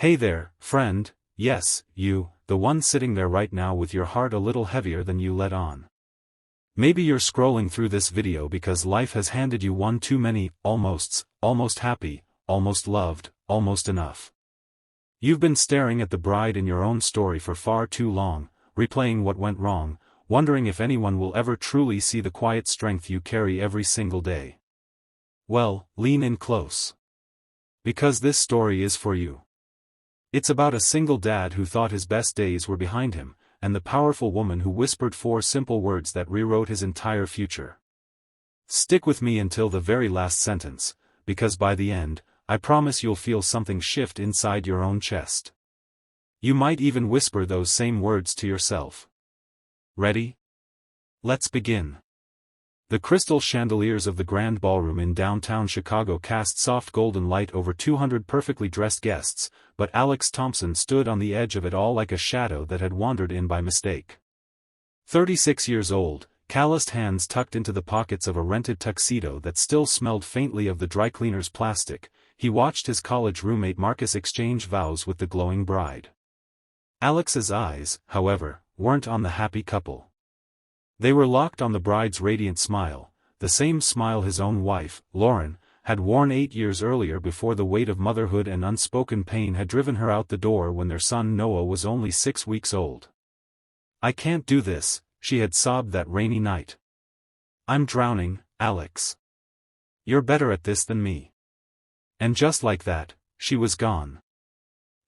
Hey there, friend, yes, you, the one sitting there right now with your heart a little heavier than you let on. Maybe you're scrolling through this video because life has handed you one too many almosts, almost happy, almost loved, almost enough. You've been staring at the bride in your own story for far too long, replaying what went wrong, wondering if anyone will ever truly see the quiet strength you carry every single day. Well, lean in close. Because this story is for you. It's about a single dad who thought his best days were behind him, and the powerful woman who whispered 4 simple words that rewrote his entire future. Stick with me until the very last sentence, because by the end, I promise you'll feel something shift inside your own chest. You might even whisper those same words to yourself. Ready? Let's begin. The crystal chandeliers of the grand ballroom in downtown Chicago cast soft golden light over 200 perfectly dressed guests, but Alex Thompson stood on the edge of it all like a shadow that had wandered in by mistake. 36 years old, calloused hands tucked into the pockets of a rented tuxedo that still smelled faintly of the dry cleaner's plastic, he watched his college roommate Marcus exchange vows with the glowing bride. Alex's eyes, however, weren't on the happy couple. They were locked on the bride's radiant smile, the same smile his own wife, Lauren, had worn 8 years earlier before the weight of motherhood and unspoken pain had driven her out the door when their son Noah was only 6 weeks old. "I can't do this," she had sobbed that rainy night. "I'm drowning, Alex. You're better at this than me." And just like that, she was gone.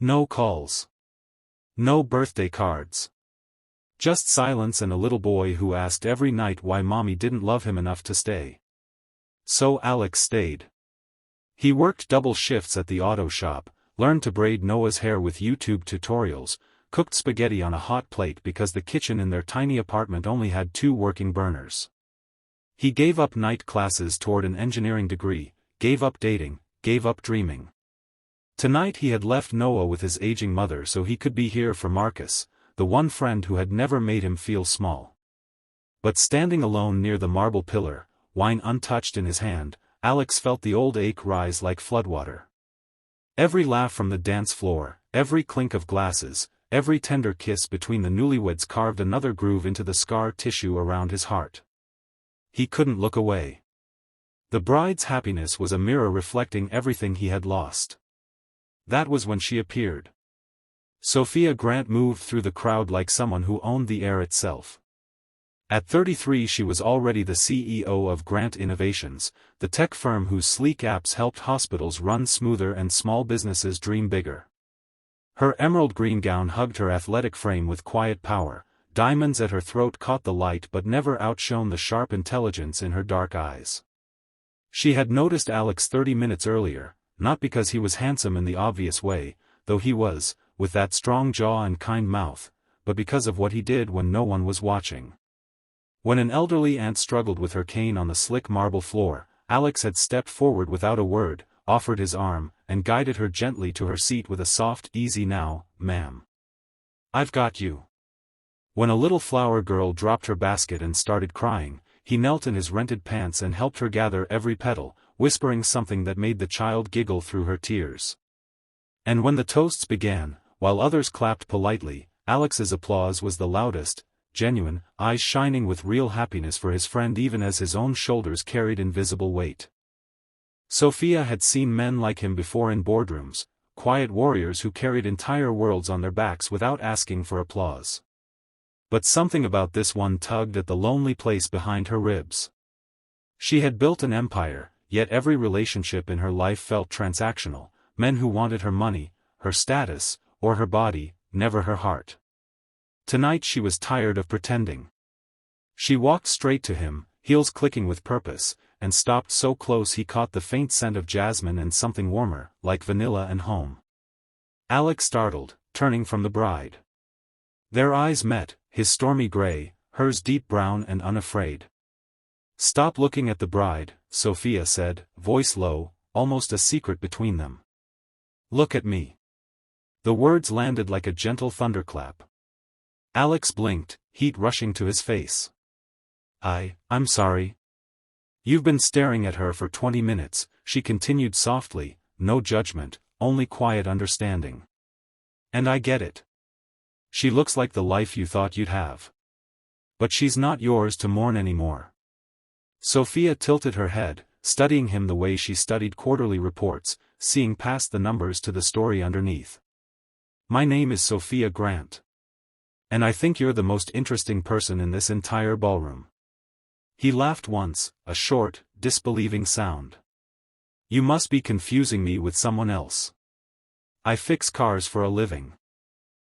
No calls. No birthday cards. Just silence and a little boy who asked every night why mommy didn't love him enough to stay. So Alex stayed. He worked double shifts at the auto shop, learned to braid Noah's hair with YouTube tutorials, cooked spaghetti on a hot plate because the kitchen in their tiny apartment only had 2 working burners. He gave up night classes toward an engineering degree, gave up dating, gave up dreaming. Tonight he had left Noah with his aging mother so he could be here for Marcus, the one friend who had never made him feel small. But standing alone near the marble pillar, wine untouched in his hand, Alex felt the old ache rise like floodwater. Every laugh from the dance floor, every clink of glasses, every tender kiss between the newlyweds carved another groove into the scar tissue around his heart. He couldn't look away. The bride's happiness was a mirror reflecting everything he had lost. That was when she appeared. Sophia Grant moved through the crowd like someone who owned the air itself. At 33 she was already the CEO of Grant Innovations, the tech firm whose sleek apps helped hospitals run smoother and small businesses dream bigger. Her emerald green gown hugged her athletic frame with quiet power, diamonds at her throat caught the light but never outshone the sharp intelligence in her dark eyes. She had noticed Alex 30 minutes earlier, not because he was handsome in the obvious way, though he was, with that strong jaw and kind mouth, but because of what he did when no one was watching. When an elderly aunt struggled with her cane on the slick marble floor, Alex had stepped forward without a word, offered his arm, and guided her gently to her seat with a soft "Easy now, ma'am. I've got you." When a little flower girl dropped her basket and started crying, he knelt in his rented pants and helped her gather every petal, whispering something that made the child giggle through her tears. And when the toasts began, while others clapped politely, Alex's applause was the loudest, genuine, eyes shining with real happiness for his friend even as his own shoulders carried invisible weight. Sophia had seen men like him before in boardrooms, quiet warriors who carried entire worlds on their backs without asking for applause. But something about this one tugged at the lonely place behind her ribs. She had built an empire, yet every relationship in her life felt transactional, men who wanted her money, her status, or her body, never her heart. Tonight she was tired of pretending. She walked straight to him, heels clicking with purpose, and stopped so close he caught the faint scent of jasmine and something warmer, like vanilla and home. Alex startled, turning from the bride. Their eyes met, his stormy gray, hers deep brown and unafraid. "Stop looking at the bride," Sophia said, voice low, almost a secret between them. "Look at me." The words landed like a gentle thunderclap. Alex blinked, heat rushing to his face. I'm sorry." "You've been staring at her for 20 minutes, she continued softly, no judgment, only quiet understanding. And I get it. She looks like the life you thought you'd have. But she's not yours to mourn anymore. Sophia tilted her head, studying him the way she studied quarterly reports, seeing past the numbers to the story underneath. My name is Sophia Grant. And I think you're the most interesting person in this entire ballroom. He laughed once, a short, disbelieving sound. You must be confusing me with someone else. I fix cars for a living.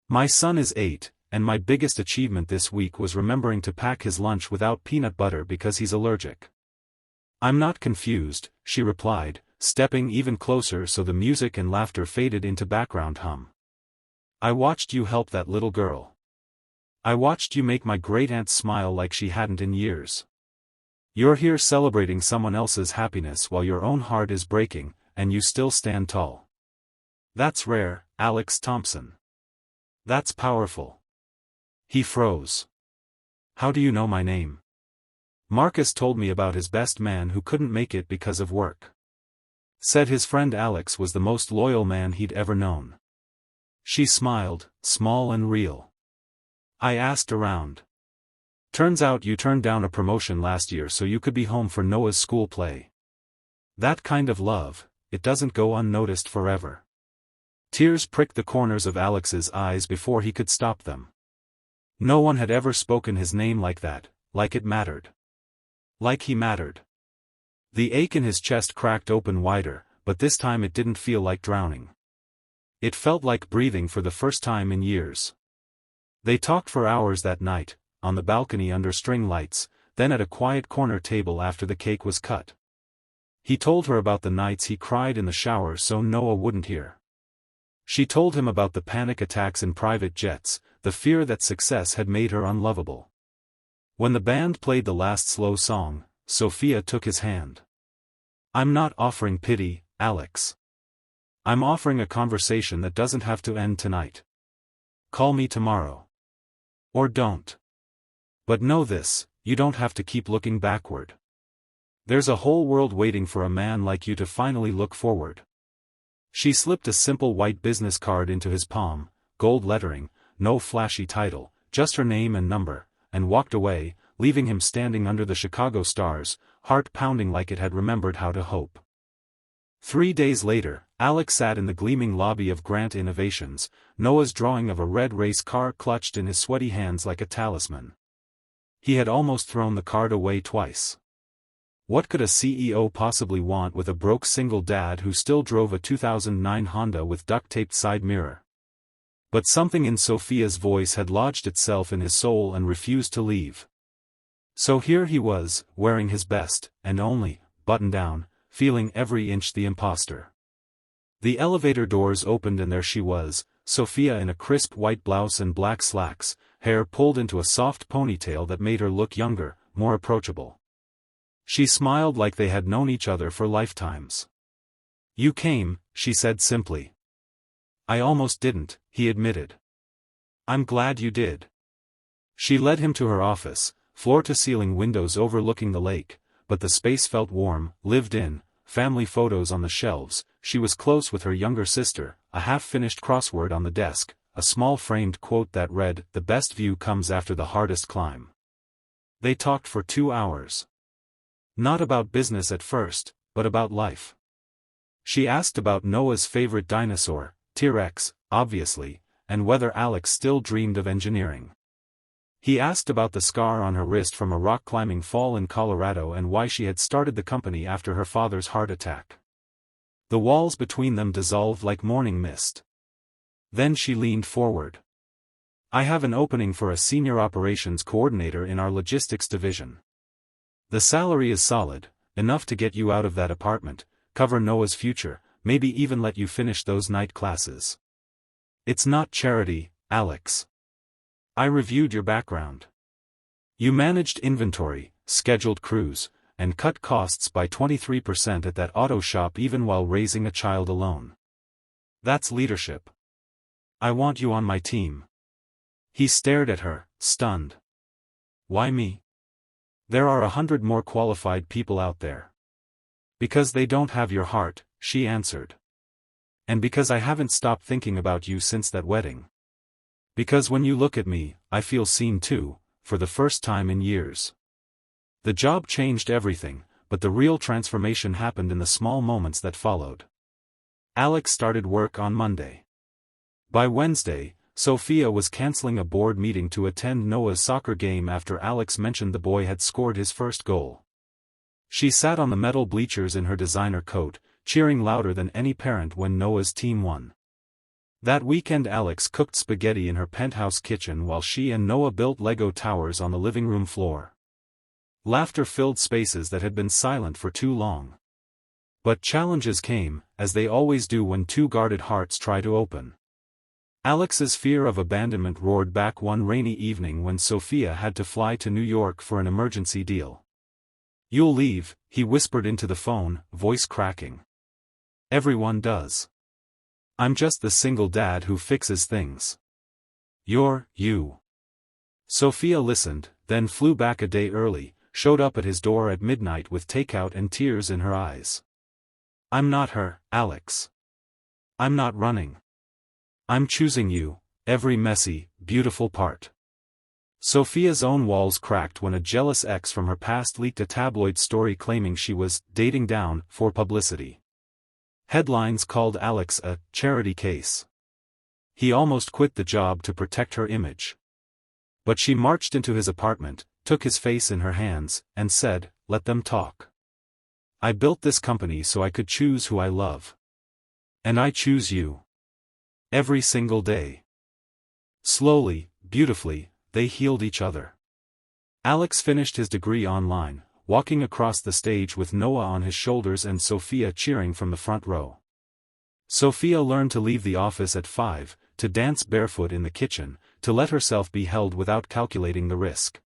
My son is 8, and my biggest achievement this week was remembering to pack his lunch without peanut butter because he's allergic. I'm not confused, she replied, stepping even closer so the music and laughter faded into background hum. I watched you help that little girl. I watched you make my great-aunt smile like she hadn't in years. You're here celebrating someone else's happiness while your own heart is breaking, and you still stand tall. That's rare, Alex Thompson. That's powerful. He froze. How do you know my name? Marcus told me about his best man who couldn't make it because of work. Said his friend Alex was the most loyal man he'd ever known. She smiled, small and real. I asked around. Turns out you turned down a promotion last year so you could be home for Noah's school play. That kind of love, it doesn't go unnoticed forever. Tears pricked the corners of Alex's eyes before he could stop them. No one had ever spoken his name like that, like it mattered. Like he mattered. The ache in his chest cracked open wider, but this time it didn't feel like drowning. It felt like breathing for the first time in years. They talked for hours that night, on the balcony under string lights, then at a quiet corner table after the cake was cut. He told her about the nights he cried in the shower so Noah wouldn't hear. She told him about the panic attacks in private jets, the fear that success had made her unlovable. When the band played the last slow song, Sophia took his hand. I'm not offering pity, Alex. I'm offering a conversation that doesn't have to end tonight. Call me tomorrow. Or don't. But know this, you don't have to keep looking backward. There's a whole world waiting for a man like you to finally look forward. She slipped a simple white business card into his palm, gold lettering, no flashy title, just her name and number, and walked away, leaving him standing under the Chicago stars, heart pounding like it had remembered how to hope. 3 days later, Alex sat in the gleaming lobby of Grant Innovations, Noah's drawing of a red race car clutched in his sweaty hands like a talisman. He had almost thrown the card away twice. What could a CEO possibly want with a broke single dad who still drove a 2009 Honda with duct-taped side mirror? But something in Sophia's voice had lodged itself in his soul and refused to leave. So here he was, wearing his best, and only, button-down, feeling every inch the imposter. The elevator doors opened and there she was, Sophia in a crisp white blouse and black slacks, hair pulled into a soft ponytail that made her look younger, more approachable. She smiled like they had known each other for lifetimes. You came, she said simply. I almost didn't, he admitted. I'm glad you did. She led him to her office, floor-to-ceiling windows overlooking the lake, but the space felt warm, lived in, family photos on the shelves. She was close with her younger sister, a half-finished crossword on the desk, a small framed quote that read, "The best view comes after the hardest climb." They talked for 2 hours. Not about business at first, but about life. She asked about Noah's favorite dinosaur, T-Rex, obviously, and whether Alex still dreamed of engineering. He asked about the scar on her wrist from a rock-climbing fall in Colorado and why she had started the company after her father's heart attack. The walls between them dissolved like morning mist. Then she leaned forward. I have an opening for a senior operations coordinator in our logistics division. The salary is solid, enough to get you out of that apartment, cover Noah's future, maybe even let you finish those night classes. It's not charity, Alex. I reviewed your background. You managed inventory, scheduled crews, and cut costs by 23% at that auto shop even while raising a child alone. That's leadership. I want you on my team. He stared at her, stunned. Why me? There are 100 more qualified people out there. Because they don't have your heart, she answered. And because I haven't stopped thinking about you since that wedding. Because when you look at me, I feel seen too, for the first time in years. The job changed everything, but the real transformation happened in the small moments that followed. Alex started work on Monday. By Wednesday, Sophia was canceling a board meeting to attend Noah's soccer game after Alex mentioned the boy had scored his first goal. She sat on the metal bleachers in her designer coat, cheering louder than any parent when Noah's team won. That weekend Alex cooked spaghetti in her penthouse kitchen while she and Noah built Lego towers on the living room floor. Laughter filled spaces that had been silent for too long. But challenges came, as they always do when two guarded hearts try to open. Alex's fear of abandonment roared back one rainy evening when Sophia had to fly to New York for an emergency deal. "You'll leave," he whispered into the phone, voice cracking. "Everyone does. I'm just the single dad who fixes things." You. Sophia listened, then flew back a day early, showed up at his door at midnight with takeout and tears in her eyes. "I'm not her, Alex. I'm not running. I'm choosing you, every messy, beautiful part." Sophia's own walls cracked when a jealous ex from her past leaked a tabloid story claiming she was dating down for publicity. Headlines called Alex a charity case. He almost quit the job to protect her image. But she marched into his apartment, took his face in her hands, and said, "Let them talk. I built this company so I could choose who I love. And I choose you. Every single day." Slowly, beautifully, they healed each other. Alex finished his degree online, walking across the stage with Noah on his shoulders and Sophia cheering from the front row. Sophia learned to leave the office at 5, to dance barefoot in the kitchen, to let herself be held without calculating the risk.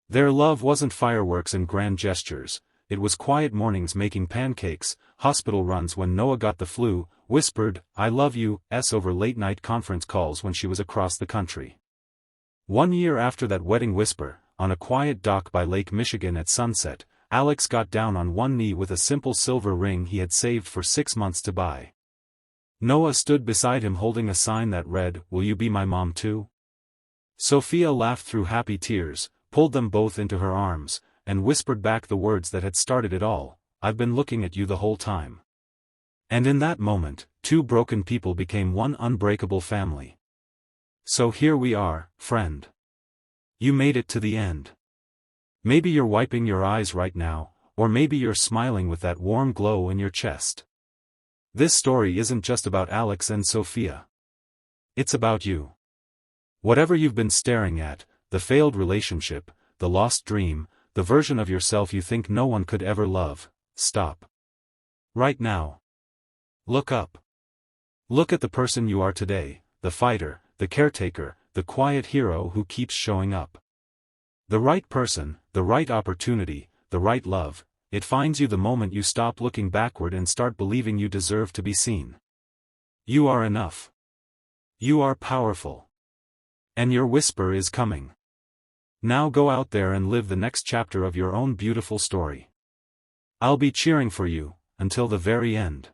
Their love wasn't fireworks and grand gestures, it was quiet mornings making pancakes, hospital runs when Noah got the flu, whispered, "I love you," over late-night conference calls when she was across the country. 1 year after that wedding whisper, on a quiet dock by Lake Michigan at sunset, Alex got down on one knee with a simple silver ring he had saved for 6 months to buy. Noah stood beside him holding a sign that read, "Will you be my mom too?" Sophia laughed through happy tears, pulled them both into her arms, and whispered back the words that had started it all, "I've been looking at you the whole time." And in that moment, two broken people became one unbreakable family. So here we are, friend. You made it to the end. Maybe you're wiping your eyes right now, or maybe you're smiling with that warm glow in your chest. This story isn't just about Alex and Sophia. It's about you. Whatever you've been staring at, the failed relationship, the lost dream, the version of yourself you think no one could ever love, stop. Right now. Look up. Look at the person you are today, the fighter, the caretaker, the quiet hero who keeps showing up. The right person, the right opportunity, the right love, it finds you the moment you stop looking backward and start believing you deserve to be seen. You are enough. You are powerful. And your whisper is coming. Now go out there and live the next chapter of your own beautiful story. I'll be cheering for you, until the very end.